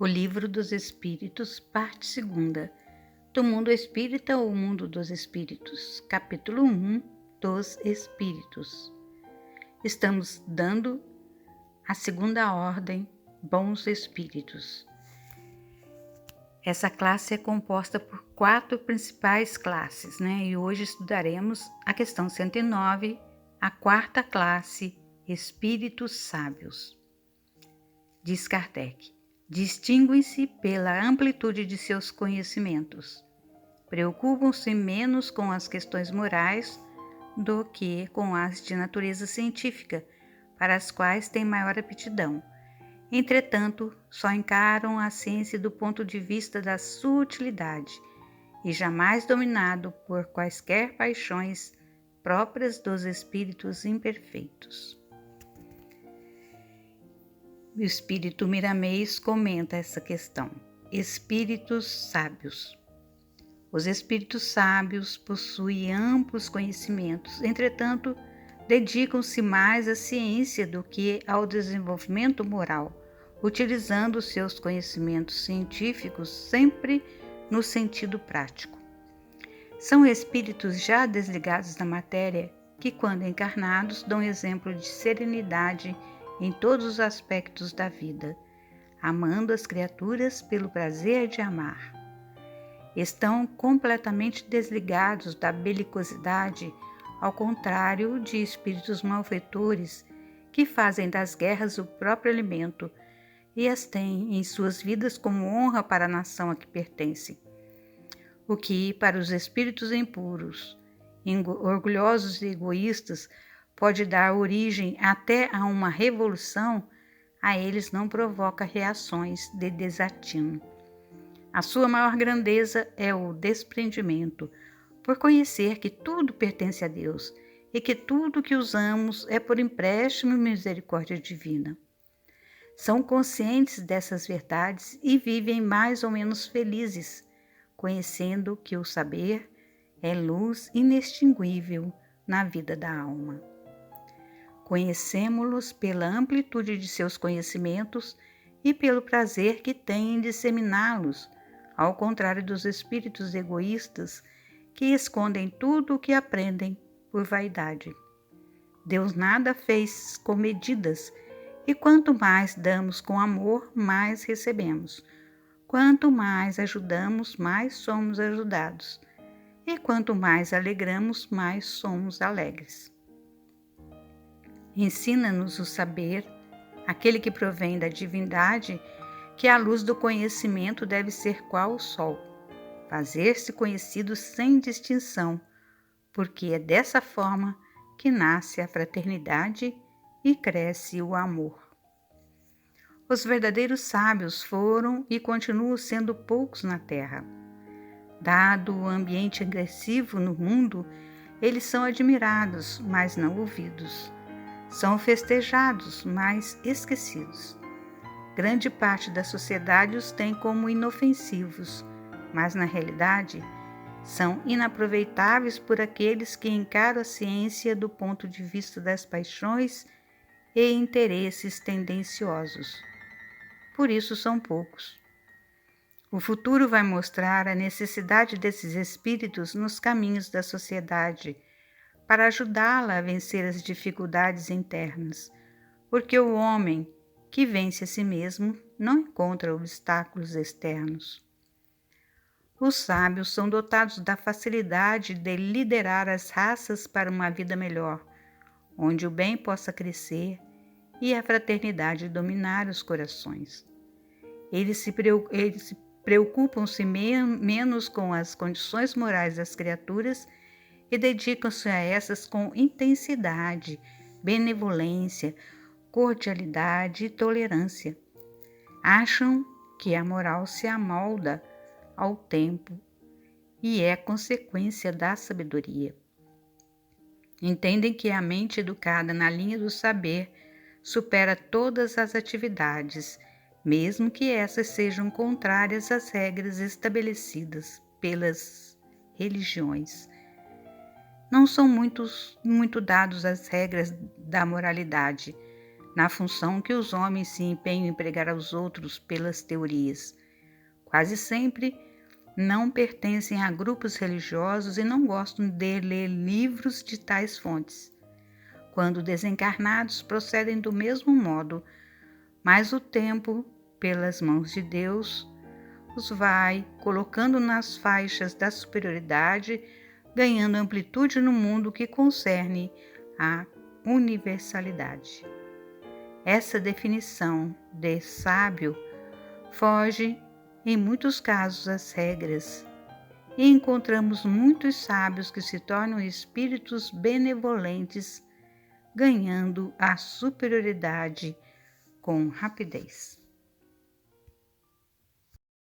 O Livro dos Espíritos, parte 2, do Mundo Espírita ou Mundo dos Espíritos, capítulo 1, dos Espíritos. Estamos dando a segunda ordem, Bons Espíritos. Essa classe é composta por 4 principais classes, E hoje estudaremos a questão 109, a 4ª classe, Espíritos Sábios. Diz Kardec: distinguem-se pela amplitude de seus conhecimentos. Preocupam-se menos com as questões morais do que com as de natureza científica, para as quais têm maior aptidão. Entretanto, só encaram a ciência do ponto de vista da sua utilidade e jamais dominado por quaisquer paixões próprias dos espíritos imperfeitos. O espírito Miramês comenta essa questão. Espíritos sábios. Os espíritos sábios possuem amplos conhecimentos, entretanto, dedicam-se mais à ciência do que ao desenvolvimento moral, utilizando seus conhecimentos científicos sempre no sentido prático. São espíritos já desligados da matéria que, quando encarnados, dão exemplo de serenidade em todos os aspectos da vida, amando as criaturas pelo prazer de amar. Estão completamente desligados da belicosidade, ao contrário de espíritos malfeitores que fazem das guerras o próprio alimento e as têm em suas vidas como honra para a nação a que pertencem. O que, para os espíritos impuros, orgulhosos e egoístas, pode dar origem até a uma revolução, a eles não provoca reações de desatino. A sua maior grandeza é o desprendimento, por conhecer que tudo pertence a Deus e que tudo que usamos é por empréstimo e misericórdia divina. São conscientes dessas verdades e vivem mais ou menos felizes, conhecendo que o saber é luz inextinguível na vida da alma. Conhecemo-los pela amplitude de seus conhecimentos e pelo prazer que têm em disseminá-los, ao contrário dos espíritos egoístas que escondem tudo o que aprendem por vaidade. Deus nada fez com medidas, e quanto mais damos com amor, mais recebemos. Quanto mais ajudamos, mais somos ajudados. E quanto mais alegramos, mais somos alegres. Ensina-nos o saber, aquele que provém da divindade, que a luz do conhecimento deve ser qual o sol, fazer-se conhecido sem distinção, porque é dessa forma que nasce a fraternidade e cresce o amor. Os verdadeiros sábios foram e continuam sendo poucos na Terra. Dado o ambiente agressivo no mundo, eles são admirados, mas não ouvidos. São festejados, mas esquecidos. Grande parte da sociedade os tem como inofensivos, mas na realidade são inaproveitáveis por aqueles que encaram a ciência do ponto de vista das paixões e interesses tendenciosos. Por isso são poucos. O futuro vai mostrar a necessidade desses espíritos nos caminhos da sociedade, para ajudá-la a vencer as dificuldades internas, porque o homem que vence a si mesmo não encontra obstáculos externos. Os sábios são dotados da facilidade de liderar as raças para uma vida melhor, onde o bem possa crescer e a fraternidade dominar os corações. Eles preocupam-se menos com as condições morais das criaturas e dedicam-se a essas com intensidade, benevolência, cordialidade e tolerância. Acham que a moral se amolda ao tempo e é consequência da sabedoria. Entendem que a mente educada na linha do saber supera todas as atividades, mesmo que essas sejam contrárias às regras estabelecidas pelas religiões. Não são muito dados às regras da moralidade, na função que os homens se empenham em pregar aos outros pelas teorias. Quase sempre não pertencem a grupos religiosos e não gostam de ler livros de tais fontes. Quando desencarnados, procedem do mesmo modo, mas o tempo, pelas mãos de Deus, os vai colocando nas faixas da superioridade, ganhando amplitude no mundo que concerne a universalidade. Essa definição de sábio foge, em muitos casos, às regras, e encontramos muitos sábios que se tornam espíritos benevolentes, ganhando a superioridade com rapidez.